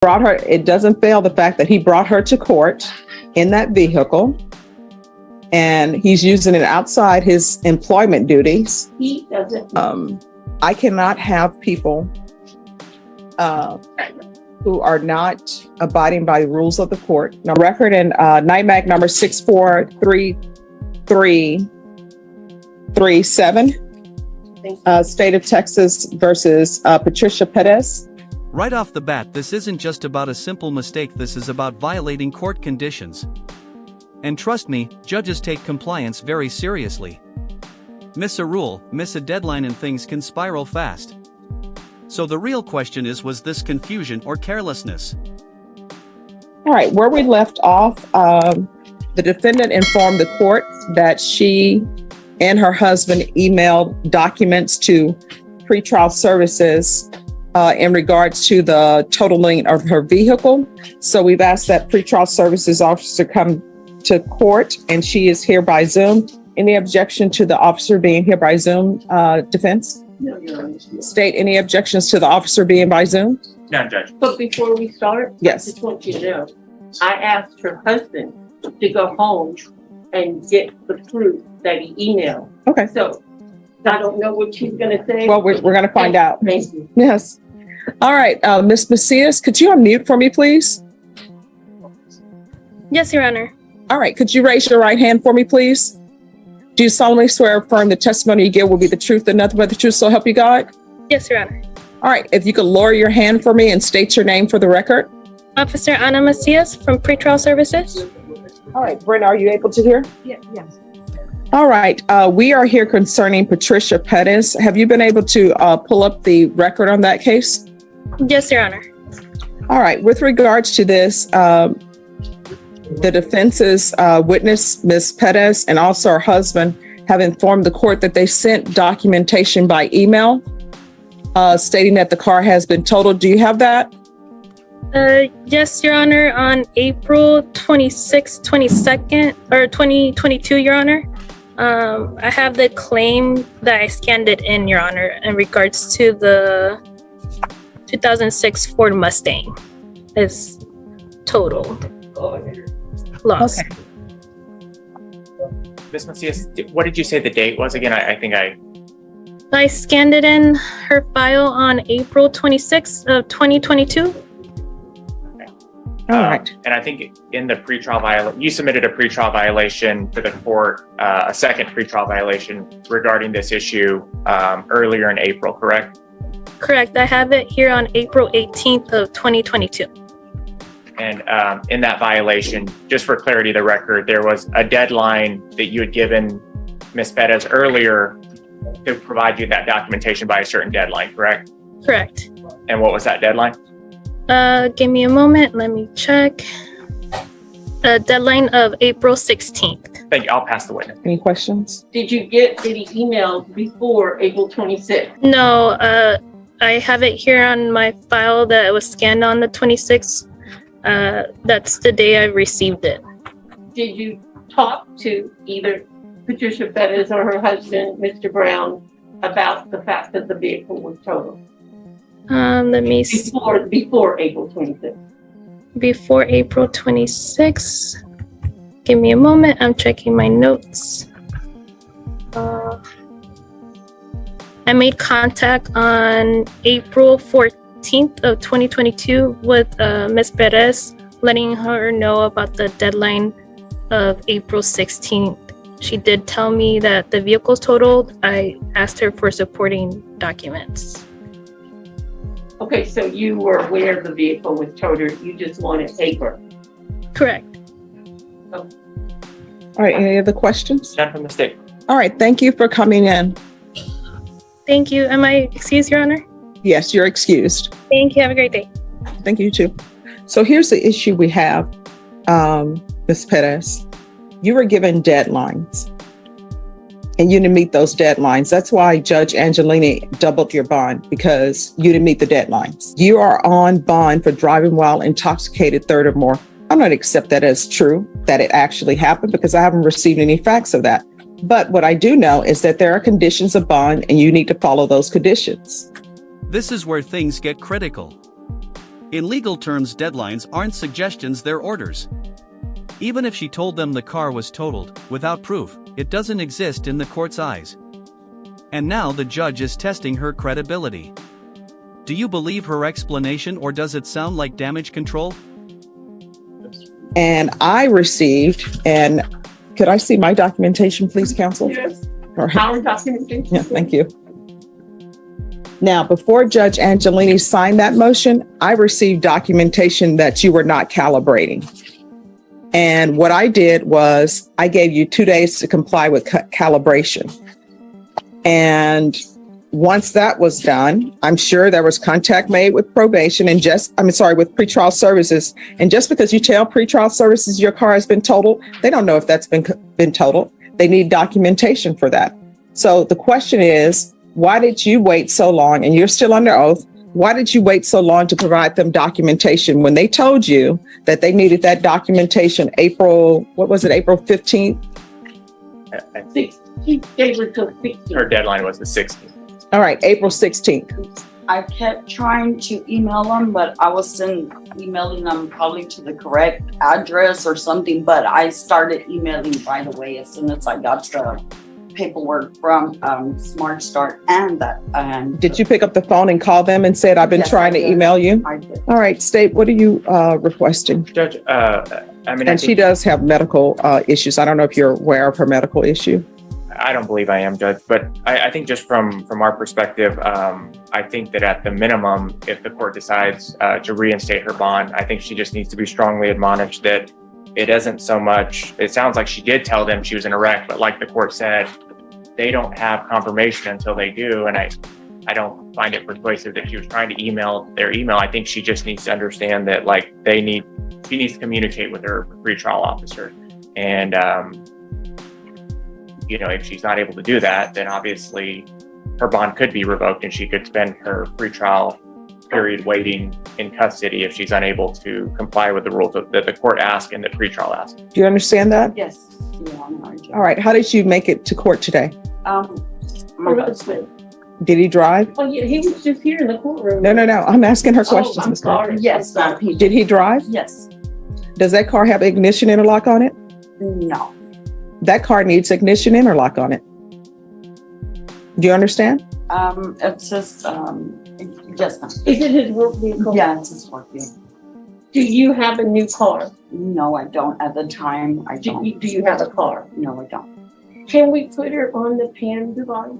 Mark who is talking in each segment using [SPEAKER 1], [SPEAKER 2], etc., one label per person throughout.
[SPEAKER 1] brought her, it doesn't fail the fact that he brought her to court in that vehicle, and he's using it outside his employment duties.
[SPEAKER 2] He doesn't.
[SPEAKER 1] I cannot have people who are not abiding by the rules of the court. Now, record in NIMAC number 6433337, State of Texas versus Patricia Perez.
[SPEAKER 3] Right off the bat, this isn't just about a simple mistake, this is about violating court conditions. And trust me, judges take compliance very seriously. Miss a rule, miss a deadline, and things can spiral fast. So the real question is, was this confusion or carelessness?
[SPEAKER 1] All right, where we left off, the defendant informed the court that she and her husband emailed documents to pretrial services in regards to the totaling of her vehicle. So we've asked that pretrial services officer come to court, and she is here by Zoom. Any objection to the officer being here by Zoom, defense?
[SPEAKER 2] No, Your Honor.
[SPEAKER 1] State, any objections to the officer being by Zoom?
[SPEAKER 4] No, Judge.
[SPEAKER 2] But before we start,
[SPEAKER 1] Yes.
[SPEAKER 2] I just want you to know, I asked her husband to go home and get the proof that he emailed.
[SPEAKER 1] Okay.
[SPEAKER 2] So I don't know what she's gonna say.
[SPEAKER 1] Well, we're going to find out.
[SPEAKER 2] Thank you.
[SPEAKER 1] Yes. All right, Ms. Macias, could you unmute for me, please?
[SPEAKER 5] Yes, Your Honor.
[SPEAKER 1] All right, could you raise your right hand for me, please? Do you solemnly swear or affirm the testimony you give will be the truth and nothing but the truth, so help you God?
[SPEAKER 5] Yes, Your Honor.
[SPEAKER 1] All right, if you could lower your hand for me and state your name for the record.
[SPEAKER 5] Officer Ana Macias from Pretrial Services.
[SPEAKER 1] All right, Brenda, are you able to hear?
[SPEAKER 2] Yes.
[SPEAKER 1] All right, we are here concerning Patricia Perez. Have you been able to pull up the record on that case?
[SPEAKER 5] Yes, Your Honor.
[SPEAKER 1] All right, with regards to this, the defense's witness, Ms. Perez, and also her husband have informed the court that they sent documentation by email stating that the car has been totaled. Do you have that?
[SPEAKER 5] Yes, Your Honor. On April 26th, 22nd, or 2022, Your Honor. I have the claim that I scanned it in, Your Honor, in regards to the 2006 Ford Mustang is totaled. Lost.
[SPEAKER 1] Okay.
[SPEAKER 4] Ms. Macias, what did you say the date was again? I think
[SPEAKER 5] I scanned it in her file on April 26th of 2022.
[SPEAKER 1] All right.
[SPEAKER 4] And I think in the pretrial violation, you submitted a pretrial violation to the court, a second pretrial violation regarding this issue earlier in April, correct?
[SPEAKER 5] Correct. I have it here on April 18th of 2022.
[SPEAKER 4] And in that violation, just for clarity of the record, there was a deadline that you had given Ms. Perez earlier to provide you that documentation by a certain deadline, correct?
[SPEAKER 5] Correct.
[SPEAKER 4] And what was that deadline?
[SPEAKER 5] Give me a moment. Let me check. Deadline of April 16th.
[SPEAKER 4] Thank you. I'll pass the witness.
[SPEAKER 1] Any questions?
[SPEAKER 2] Did you get any emails before April 26th?
[SPEAKER 5] No, I have it here on my file that it was scanned on the 26th. That's the day I received it.
[SPEAKER 2] Did you talk to either Patricia Perez or her husband, Mr. Brown, about the fact that the vehicle was totaled?
[SPEAKER 5] Let me see.
[SPEAKER 2] Before April 26th.
[SPEAKER 5] Before April 26th. Give me a moment. I'm checking my notes. I made contact on April 14th of 2022 with Ms. Perez, letting her know about the deadline of April 16th. She did tell me that the vehicle's totaled. I asked her for supporting documents.
[SPEAKER 2] Okay, so you were aware the vehicle was totaled. You just wanted paper.
[SPEAKER 5] Correct.
[SPEAKER 1] All right, any other questions?
[SPEAKER 4] None from the state.
[SPEAKER 1] All right, thank you for coming in.
[SPEAKER 5] Thank you. Am I excused, Your Honor?
[SPEAKER 1] Yes, you're excused.
[SPEAKER 5] Thank you. Have a great day.
[SPEAKER 1] Thank you too. So here's the issue we have, Ms. Perez. You were given deadlines and you didn't meet those deadlines. That's why Judge Angelini doubled your bond, because you didn't meet the deadlines. You are on bond for driving while intoxicated, third or more. I'm not accept that as true, that it actually happened, because I haven't received any facts of that. But what I do know is that there are conditions of bond and you need to follow those conditions.
[SPEAKER 3] This is where things get critical. In legal terms, deadlines aren't suggestions, they're orders. Even if she told them the car was totaled, without proof, it doesn't exist in the court's eyes. And now the judge is testing her credibility. Do you believe her explanation, or does it sound like damage control?
[SPEAKER 1] And I received, and could I see my documentation, please, counsel?
[SPEAKER 2] Yes,
[SPEAKER 1] All right.
[SPEAKER 2] our documentation.
[SPEAKER 1] Yeah, thank you. Now, before Judge Angelini signed that motion, I received documentation that you were not calibrating. And what I did was I gave you 2 days to comply with calibration. And once that was done, I'm sure there was contact made with probation and with pretrial services. And just because you tell pretrial services your car has been totaled, they don't know if that's been totaled. They need documentation for that. So the question is, why did you wait so long? And you're still under oath. Why did you wait so long to provide them documentation when they told you that they needed that documentation April 15th?
[SPEAKER 4] I think
[SPEAKER 2] She gave it to 16.
[SPEAKER 4] her deadline was the 16th.
[SPEAKER 1] All right, April 16th.
[SPEAKER 6] I kept trying to email them, but I wasn't emailing them probably to the correct address or something, but I started emailing right away as soon as I got the paperwork from Smart Start and
[SPEAKER 1] Did you pick up the phone and call them and said, I've been
[SPEAKER 6] Yes,
[SPEAKER 1] trying
[SPEAKER 6] I
[SPEAKER 1] to
[SPEAKER 6] did.
[SPEAKER 1] email you?
[SPEAKER 6] I did.
[SPEAKER 1] All right, State, what are you requesting?
[SPEAKER 4] Judge, I mean, I
[SPEAKER 1] And she
[SPEAKER 4] think,
[SPEAKER 1] does have medical issues. I don't know if you're aware of her medical issue.
[SPEAKER 4] I don't believe I am, Judge, but I think just from our perspective, I think that at the minimum, if the court decides to reinstate her bond, I think she just needs to be strongly admonished that it isn't so much, it sounds like she did tell them she was in a wreck, but like the court said, they don't have confirmation until they do. And I don't find it persuasive that she was trying to email their email. I think she just needs to understand that she needs to communicate with her pretrial officer. And, if she's not able to do that, then obviously her bond could be revoked and she could spend her pretrial period waiting in custody if she's unable to comply with the rules that the court asked and the pretrial asked.
[SPEAKER 1] Do you understand that?
[SPEAKER 6] Yes. Yeah, I'm not
[SPEAKER 1] All right, how did you make it to court today?
[SPEAKER 6] My
[SPEAKER 2] Her
[SPEAKER 6] husband.
[SPEAKER 2] husband.
[SPEAKER 1] Did he drive?
[SPEAKER 2] Oh, yeah, he was just here in the courtroom.
[SPEAKER 1] No. I'm asking her questions,
[SPEAKER 2] Oh, I'm
[SPEAKER 1] Ms. Carter.
[SPEAKER 2] sorry.
[SPEAKER 6] Yes, ma'am.
[SPEAKER 1] Did he drive?
[SPEAKER 6] Yes.
[SPEAKER 1] Does that car have ignition interlock on it?
[SPEAKER 6] No.
[SPEAKER 1] That car needs ignition interlock on it. Do you understand?
[SPEAKER 6] It's just yes, ma'am.
[SPEAKER 2] Is it his work vehicle?
[SPEAKER 6] Yeah, it's his work vehicle.
[SPEAKER 2] Do you have a new car?
[SPEAKER 6] No, I don't. At the time, I
[SPEAKER 2] Do
[SPEAKER 6] don't.
[SPEAKER 2] you have a car?
[SPEAKER 6] No, I don't.
[SPEAKER 2] Can we put her on the PAN device?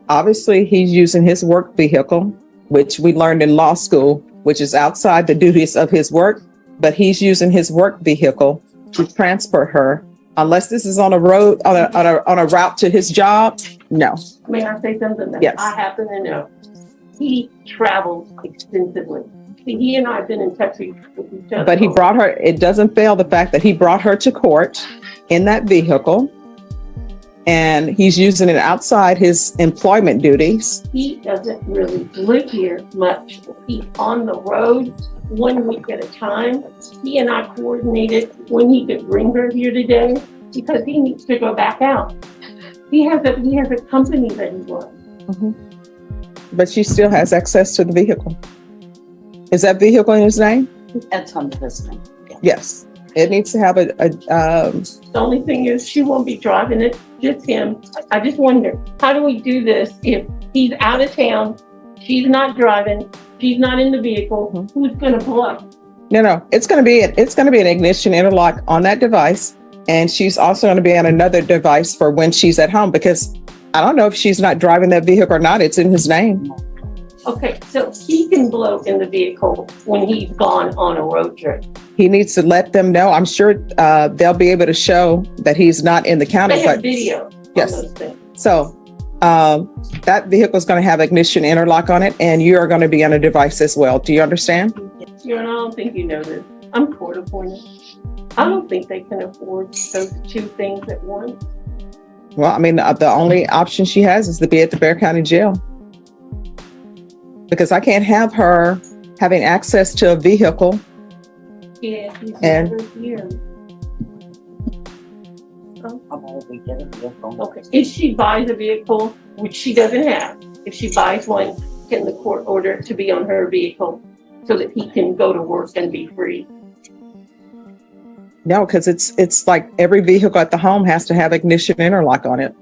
[SPEAKER 1] Obviously, he's using his work vehicle, which we learned in law school, which is outside the duties of his work, but he's using his work vehicle to transfer her. Unless this is on a road, on a route to his job, no.
[SPEAKER 2] May I say something that
[SPEAKER 1] Yes.
[SPEAKER 2] I happen to know? He travels extensively. See, he and I have been in touch with each other.
[SPEAKER 1] But he brought her, it doesn't fail the fact that he brought her to court in that vehicle. And he's using it outside his employment duties.
[SPEAKER 2] He doesn't really live here much. He's on the road 1 week at a time. He and I coordinated when he could bring her here today because he needs to go back out. He has a company that he runs.
[SPEAKER 1] But she still has access to the vehicle. Is that vehicle in his name?
[SPEAKER 6] It's on his name.
[SPEAKER 1] Yes. It needs to have
[SPEAKER 2] The only thing is she won't be driving it, just him. I just wonder, how do we do this if he's out of town, she's not driving, she's not in the vehicle, who's gonna blow?
[SPEAKER 1] No, it's going to be an ignition interlock on that device. And she's also going to be on another device for when she's at home, because I don't know if she's not driving that vehicle or not. It's in his name.
[SPEAKER 2] Okay, so he can blow in the vehicle when he's gone on a road trip.
[SPEAKER 1] He needs to let them know. I'm sure they'll be able to show that he's not in the county.
[SPEAKER 2] They have
[SPEAKER 1] But
[SPEAKER 2] video on
[SPEAKER 1] Yes.
[SPEAKER 2] those things.
[SPEAKER 1] so that vehicle is going to have ignition interlock on it, and you are going to be on a device as well. Do you understand?
[SPEAKER 2] You know, I don't think you know this. I'm court appointed. I don't think they can afford those two things at once.
[SPEAKER 1] Well, I mean, the only option she has is to be at the Bexar County Jail, because I can't have her having access to a vehicle.
[SPEAKER 2] Yeah, he's
[SPEAKER 1] And-
[SPEAKER 2] never here.
[SPEAKER 6] About we get a vehicle.
[SPEAKER 2] Okay, if she buys a vehicle, which she doesn't have, if she buys one, can the court order it to be on her vehicle? so that he can go to work and be free.
[SPEAKER 1] No, because it's like every vehicle at the home has to have ignition interlock on it.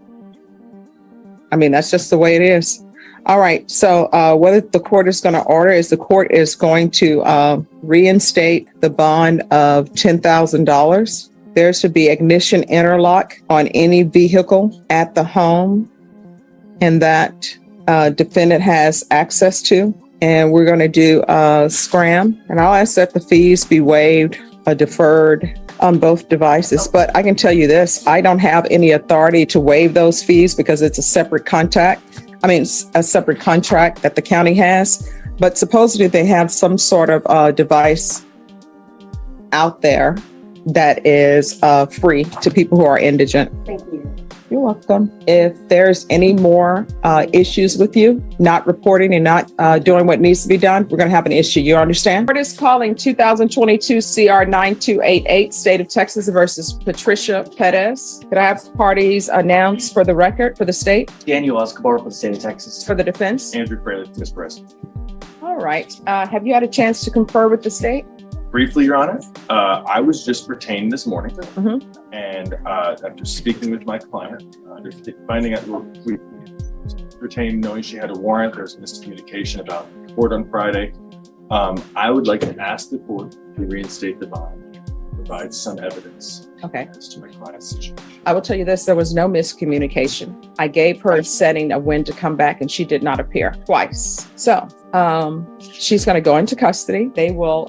[SPEAKER 1] I mean, that's just the way it is. All right. So what the court is going to order is the court is going to reinstate the bond of $10,000. There should be ignition interlock on any vehicle at the home, and that defendant has access to. And we're going to do scram. And I'll ask that the fees be waived, deferred on both devices. But I can tell you this, I don't have any authority to waive those fees because it's a separate contract. I mean, it's a separate contract that the county has. But supposedly they have some sort of device out there that is free to people who are indigent.
[SPEAKER 2] Thank you.
[SPEAKER 1] You're welcome. If there's any more issues with you not reporting and not doing what needs to be done, we're going to have an issue. You understand? Court is calling 2022 CR 9288, State of Texas versus Patricia Perez. Could I have parties announced for the record for the state,
[SPEAKER 7] Daniel Escobar for the state of Texas.
[SPEAKER 1] for the defense?
[SPEAKER 8] Andrew Fraley, Ms. Perez.
[SPEAKER 1] All right. Have you had a chance to confer with the state?
[SPEAKER 8] Briefly, Your Honor, I was just retained this morning,
[SPEAKER 1] Mhm.
[SPEAKER 8] and after speaking with my client, finding out we retained knowing she had a warrant, there was miscommunication about court on Friday. I would like to ask the court to reinstate the bond, provide some evidence
[SPEAKER 1] Okay.
[SPEAKER 8] as to my client's situation.
[SPEAKER 1] I will tell you this, there was no miscommunication. I gave her a setting of when to come back and she did not appear twice. So she's going to go into custody. They will,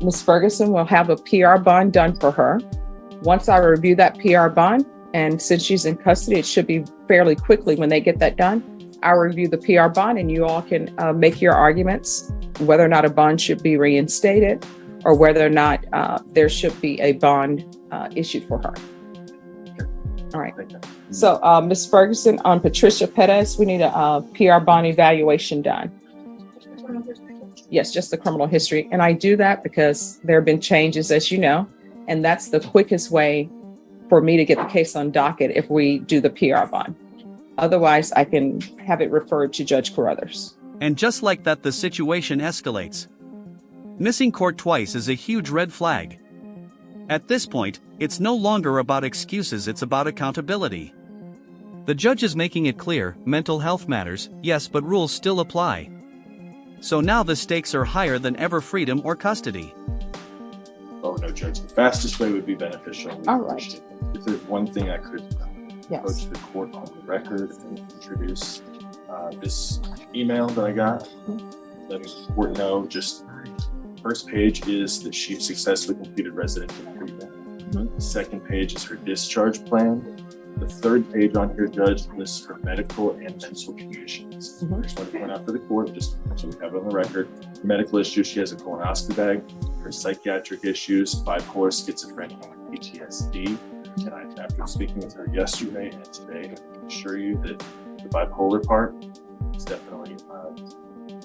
[SPEAKER 1] Ms. Ferguson will have a PR bond done for her. Once I review that PR bond, and since she's in custody, it should be fairly quickly when they get that done. I'll review the PR bond and you all can make your arguments whether or not a bond should be reinstated or whether or not there should be a bond issued for her. All right.
[SPEAKER 8] Thank you.
[SPEAKER 1] So, Ms. Ferguson, on Patricia Perez, we need a PR bond evaluation done. Yes, just the criminal history. And I do that because there have been changes, as you know, and that's the quickest way for me to get the case on docket if we do the PR bond. Otherwise, I can have it referred to Judge Carruthers.
[SPEAKER 3] And just like that, the situation escalates. Missing court twice is a huge red flag. At this point, it's no longer about excuses, it's about accountability. The judge is making it clear, mental health matters, yes, but rules still apply. So now the stakes are higher than ever: freedom or custody.
[SPEAKER 8] Oh, no, Judge. The fastest way would be beneficial.
[SPEAKER 1] All right.
[SPEAKER 8] If there's one thing I could
[SPEAKER 1] Yes.
[SPEAKER 8] approach the court on the record and introduce this email that I got, letting the court know, just first page is that she successfully completed residential treatment. The second page is her discharge plan. The third page on here, Judge, lists her medical and mental conditions. I just want to point out for the court, just so we have it on the record, her medical issues, she has a colonoscopy bag, her psychiatric issues, bipolar, schizophrenia, and PTSD. And after speaking with her yesterday and today, I can assure you that the bipolar part is definitely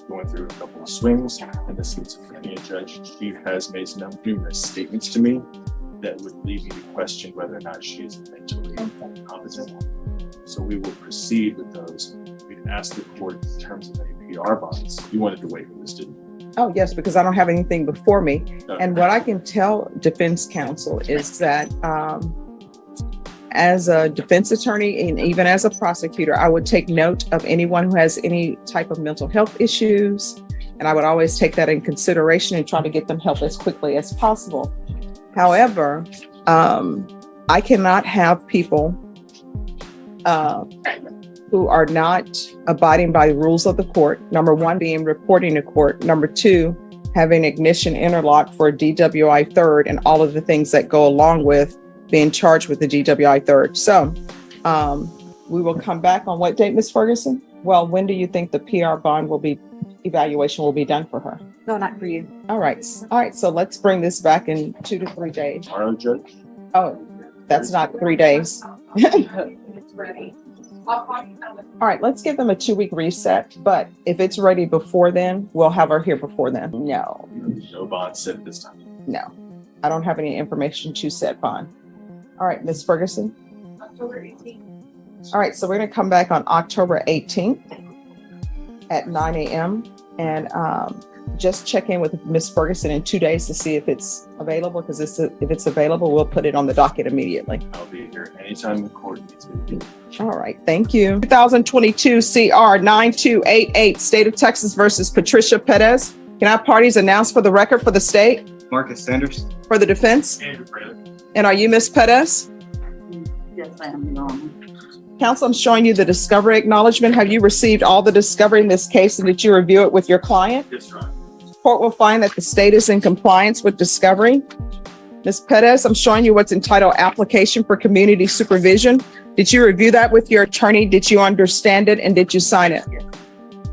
[SPEAKER 8] going through a couple of swings. And the schizophrenia, Judge, she has made numerous statements to me that would lead me to question whether or not she is mentally competent. So we will proceed with those. We'd ask the court in terms of any PR bonds. You wanted to wait for this, didn't you?
[SPEAKER 1] Oh, yes, because I don't have anything before me.
[SPEAKER 8] No.
[SPEAKER 1] And what I can tell defense counsel is that as a defense attorney and even as a prosecutor, I would take note of anyone who has any type of mental health issues. And I would always take that in consideration and try to get them help as quickly as possible. However, I cannot have people who are not abiding by the rules of the court. Number one, being reporting to court. Number two, having ignition interlock for DWI third and all of the things that go along with being charged with the DWI third. So we will come back on what date, Ms. Ferguson? Well, when do you think the PR bond evaluation will be done for her?
[SPEAKER 9] No, not for you.
[SPEAKER 1] All right. All right. So let's bring this back in 2 to 3 days.
[SPEAKER 8] Tomorrow, Judge?
[SPEAKER 1] Oh, that's not 3 days.
[SPEAKER 9] It's ready.
[SPEAKER 1] All right. Let's give them a 2-week reset. But if it's ready before then, we'll have her here before then. No,
[SPEAKER 8] No bond set this time.
[SPEAKER 1] no. I don't have any information to set bond. All right, Ms. Ferguson.
[SPEAKER 9] October 18th.
[SPEAKER 1] All right. So we're going to come back on October 18th at 9 a.m. And just check in with Ms. Ferguson in 2 days to see if it's available, because if it's available, we'll put it on the docket immediately.
[SPEAKER 8] I'll be here anytime the court needs me.
[SPEAKER 1] All right, thank you. 2022 CR 9288, State of Texas versus Patricia Perez. Can our parties announce for the record for the state,
[SPEAKER 7] Marcus Sanders.
[SPEAKER 1] for the defense?
[SPEAKER 8] Andrew Fraley.
[SPEAKER 1] And are you Ms. Perez?
[SPEAKER 6] Yes, I am, Your Honor.
[SPEAKER 1] Counsel, I'm showing you the discovery acknowledgement. Have you received all the discovery in this case, and did you review it with your client?
[SPEAKER 8] Yes, Your Honor.
[SPEAKER 1] Court will find that the state is in compliance with discovery. Ms. Perez, I'm showing you what's entitled Application for Community Supervision. Did you review that with your attorney? Did you understand it, and did you sign it?
[SPEAKER 6] Yes.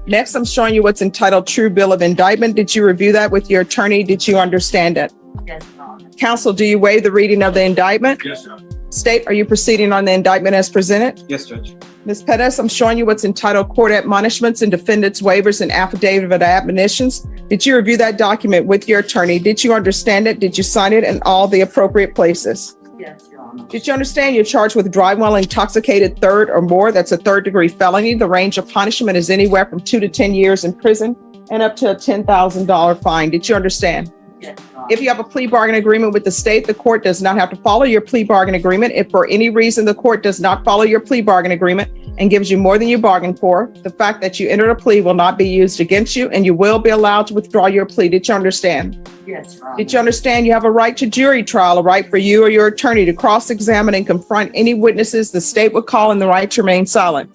[SPEAKER 1] Next, I'm showing you what's entitled True Bill of Indictment. Did you review that with your attorney? Did you understand it?
[SPEAKER 6] Yes, Your Honor.
[SPEAKER 1] Counsel, do you waive the reading of the indictment?
[SPEAKER 8] Yes, Your Honor.
[SPEAKER 1] State, are you proceeding on the indictment as presented?
[SPEAKER 7] Yes, Judge.
[SPEAKER 1] Ms. Perez, I'm showing you what's entitled Court Admonishments and Defendants Waivers and Affidavit of Admonitions. Did you review that document with your attorney? Did you understand it? Did you sign it in all the appropriate places?
[SPEAKER 6] Yes, Your Honor.
[SPEAKER 1] Did you understand you're charged with driving while intoxicated third or more? That's a third-degree felony. The range of punishment is anywhere from 2 to 10 years in prison and up to a $10,000 fine. Did you understand?
[SPEAKER 6] Yes, Your Honor.
[SPEAKER 1] If you have a plea bargain agreement with the state, the court does not have to follow your plea bargain agreement. If for any reason the court does not follow your plea bargain agreement and gives you more than you bargained for, the fact that you entered a plea will not be used against you, and you will be allowed to withdraw your plea. Did you understand?
[SPEAKER 6] Yes, Your Honor.
[SPEAKER 1] Did you understand you have a right to jury trial, a right for you or your attorney to cross-examine and confront any witnesses the state would call, and the right to remain silent?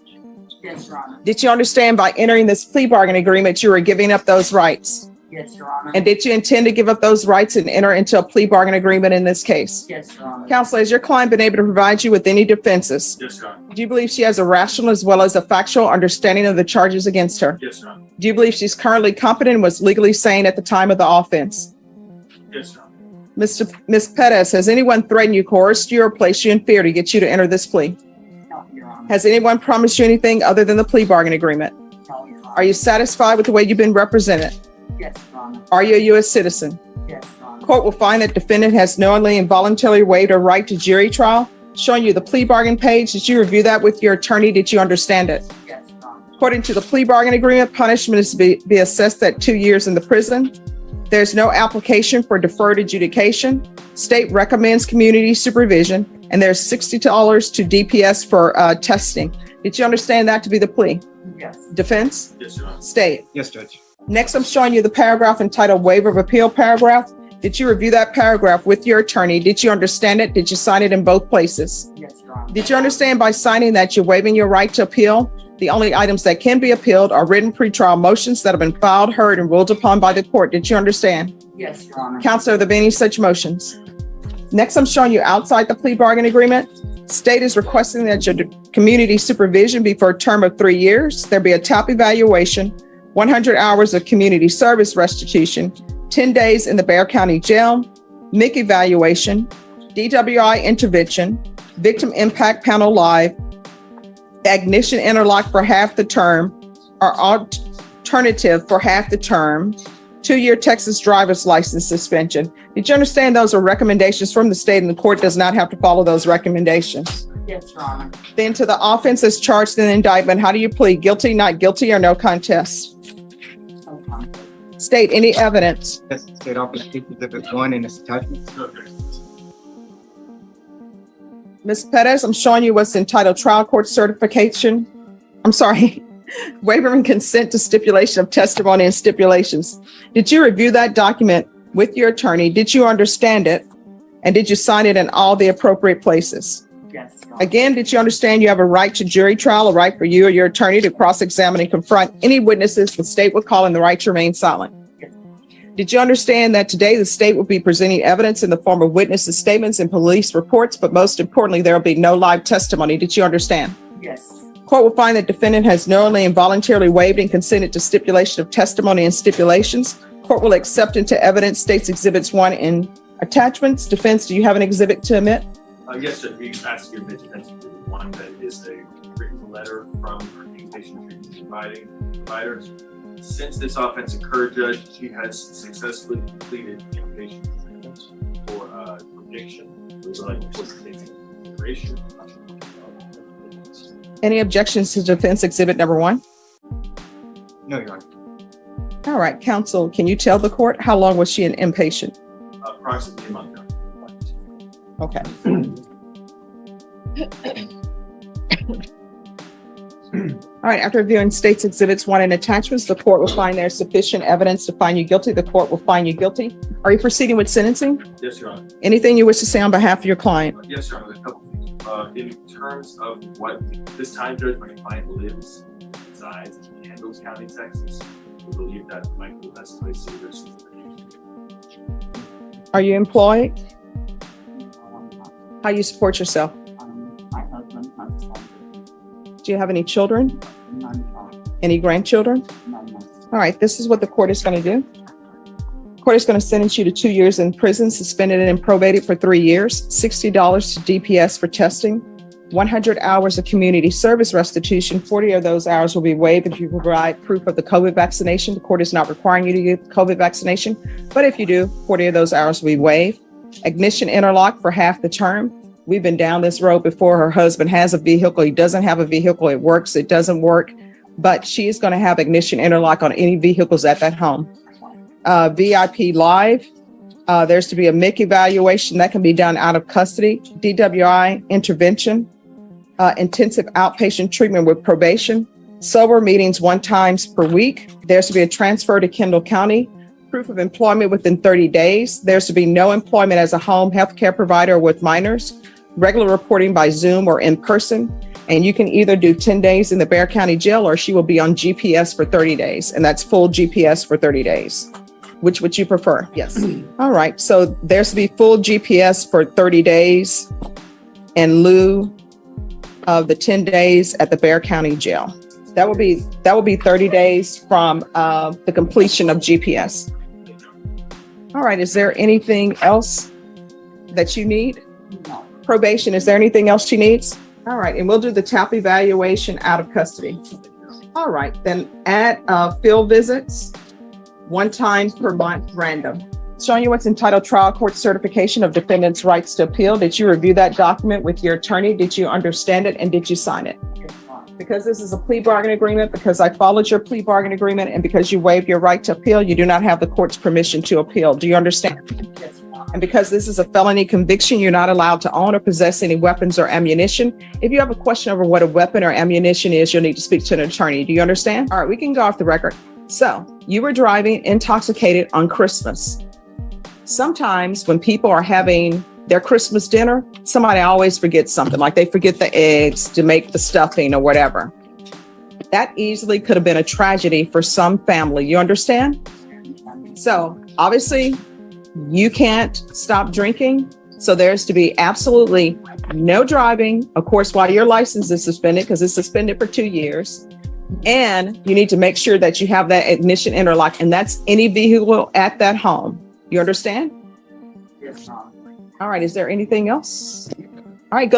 [SPEAKER 6] Yes, Your Honor.
[SPEAKER 1] Did you understand by entering this plea bargain agreement, you were giving up those rights?
[SPEAKER 6] Yes, Your Honor.
[SPEAKER 1] And did you intend to give up those rights and enter into a plea bargain agreement in this case?
[SPEAKER 6] Yes, Your Honor.
[SPEAKER 1] Counsel, has your client been able to provide you with any defenses?
[SPEAKER 8] Yes, Your Honor.
[SPEAKER 1] Do you believe she has a rational as well as a factual understanding of the charges against her?
[SPEAKER 8] Yes, Your Honor.
[SPEAKER 1] Do you believe she's currently competent and was legally sane at the time of the offense?
[SPEAKER 8] Yes, Your Honor.
[SPEAKER 1] Ms. Perez, has anyone threatened you, coerced you, or placed you in fear to get you to enter this plea?
[SPEAKER 6] No, Your Honor.
[SPEAKER 1] Has anyone promised you anything other than the plea bargain agreement?
[SPEAKER 6] No, Your Honor.
[SPEAKER 1] Are you satisfied with the way you've been represented?
[SPEAKER 6] Yes, Your Honor.
[SPEAKER 1] Are you a U.S. citizen?
[SPEAKER 6] Yes, Your Honor.
[SPEAKER 1] Court will find that defendant has knowingly and voluntarily waived her right to jury trial. Showing you the plea bargain page. Did you review that with your attorney? Did you understand it?
[SPEAKER 6] Yes, Your Honor.
[SPEAKER 1] According to the plea bargain agreement, punishment is to be assessed at 2 years in the prison. There's no application for deferred adjudication. State recommends community supervision, and there's $60 to DPS for testing. Did you understand that to be the plea?
[SPEAKER 6] Yes.
[SPEAKER 1] Defense?
[SPEAKER 8] Yes, Your Honor.
[SPEAKER 1] State.
[SPEAKER 7] Yes, Judge.
[SPEAKER 1] Next, I'm showing you the paragraph entitled Waiver of Appeal paragraph. Did you review that paragraph with your attorney? Did you understand it? Did you sign it in both places?
[SPEAKER 6] Yes, Your Honor.
[SPEAKER 1] Did you understand by signing that you're waiving your right to appeal? The only items that can be appealed are written pretrial motions that have been filed, heard, and ruled upon by the court. Did you understand?
[SPEAKER 6] Yes, Your Honor.
[SPEAKER 1] Counselor, are there any such motions? Next, I'm showing you outside the plea bargain agreement. State is requesting that your community supervision be for a term of 3 years. There be a top evaluation, 100 hours of community service restitution, 10 days in the Bexar County Jail, MIC evaluation, DWI intervention, victim impact panel live, ignition interlock for half the term, or alternative for half the term, 2-year Texas driver's license suspension. Did you understand those are recommendations from the state, and the court does not have to follow those recommendations?
[SPEAKER 6] Yes, Your Honor.
[SPEAKER 1] Then to the offense as charged in the indictment, how do you plead? Guilty, not guilty, or no contest?
[SPEAKER 6] No conflict.
[SPEAKER 1] State any evidence.
[SPEAKER 7] Yes, State Office Exhibit 1 in its attachments.
[SPEAKER 8] Okay.
[SPEAKER 1] Ms. Perez, I'm showing you what's entitled Trial Court Certification. I'm sorry, Waiver and Consent to Stipulation of Testimony and Stipulations. Did you review that document with your attorney? Did you understand it? And did you sign it in all the appropriate places?
[SPEAKER 6] Yes, Your Honor.
[SPEAKER 1] Again, did you understand you have a right to jury trial, a right for you or your attorney to cross-examine and confront any witnesses the state would call, and the right to remain silent?
[SPEAKER 6] Yes.
[SPEAKER 1] Did you understand that today the state will be presenting evidence in the form of witnesses' statements and police reports, but most importantly, there will be no live testimony? Did you understand?
[SPEAKER 6] Yes.
[SPEAKER 1] Court will find that defendant has knowingly and voluntarily waived and consented to stipulation of testimony and stipulations. Court will accept into evidence states exhibits 1 in attachments. Defense, do you have an exhibit to admit?
[SPEAKER 8] Yes, sir. We asked you to mention one that is a written letter from our inpatient treatment providers. Since this offense occurred, Judge, she has successfully completed inpatient treatment for addiction. We would like to take into consideration.
[SPEAKER 1] Any objections to defense exhibit number 1?
[SPEAKER 7] No, Your Honor.
[SPEAKER 1] All right, counsel, can you tell the court how long was she an inpatient?
[SPEAKER 8] Approximately a month.
[SPEAKER 1] Okay. All right, after reviewing state's exhibits 1 and attachments, the court will find there's sufficient evidence to find you guilty. The court will find you guilty. Are you proceeding with sentencing?
[SPEAKER 8] Yes, Your Honor.
[SPEAKER 1] Anything you wish to say on behalf of your client?
[SPEAKER 8] Yes, Your Honor. A couple things. In terms of what this time, Judge, my client lives, resides in Kendall County, Texas. We believe that might be the best place to do this.
[SPEAKER 1] Are you employed? How you support yourself?
[SPEAKER 6] My husband has one,
[SPEAKER 1] Do you have any children?
[SPEAKER 6] none,
[SPEAKER 1] Any grandchildren?
[SPEAKER 6] none.
[SPEAKER 1] All right, this is what the court is going to do. Court is going to sentence you to 2 years in prison, suspended and probated for 3 years, $60 to DPS for testing, 100 hours of community service restitution. 40 of those hours will be waived if you provide proof of the COVID vaccination. The court is not requiring you to get the COVID vaccination, but if you do, 40 of those hours will be waived. Ignition interlock for half the term. We've been down this road before. Her husband has a vehicle. He doesn't have a vehicle. It works. It doesn't work. But she is going to have ignition interlock on any vehicles at that home. VIP live. There's to be a MIC evaluation that can be done out of custody. DWI intervention. Intensive outpatient treatment with probation. Sober meetings 1 time per week. There's to be a transfer to Kendall County. Proof of employment within 30 days. There's to be no employment as a home healthcare provider with minors. Regular reporting by Zoom or in person. And you can either do 10 days in the Bexar County Jail, or she will be on GPS for 30 days. And that's full GPS for 30 days. Which would you prefer? Yes. All right. So there's to be full GPS for 30 days in lieu of the 10 days at the Bexar County Jail. That will be 30 days from the completion of GPS. All right. Is there anything else that you need?
[SPEAKER 6] No.
[SPEAKER 1] Probation, is there anything else she needs? All right. And we'll do the TAP evaluation out of custody. All right. Then add field visits 1 time per month random. Showing you what's entitled Trial Court Certification of Defendant's Rights to Appeal. Did you review that document with your attorney? Did you understand it? And did you sign it? Because this is a plea bargain agreement, because I followed your plea bargain agreement, and because you waived your right to appeal, you do not have the court's permission to appeal. Do you understand? And because this is a felony conviction, you're not allowed to own or possess any weapons or ammunition. If you have a question over what a weapon or ammunition is, you'll need to speak to an attorney. Do you understand? All right, we can go off the record. So you were driving intoxicated on Christmas. Sometimes when people are having their Christmas dinner, somebody always forgets something, like they forget the eggs to make the stuffing or whatever. That easily could have been a tragedy for some family. You understand? So obviously you can't stop drinking. So there's to be absolutely no driving, of course, while your license is suspended, because it's suspended for 2 years. And you need to make sure that you have that ignition interlock, and that's any vehicle at that home. You understand?
[SPEAKER 6] Yes, ma'am.
[SPEAKER 1] All right. Is there anything else? All right. Go.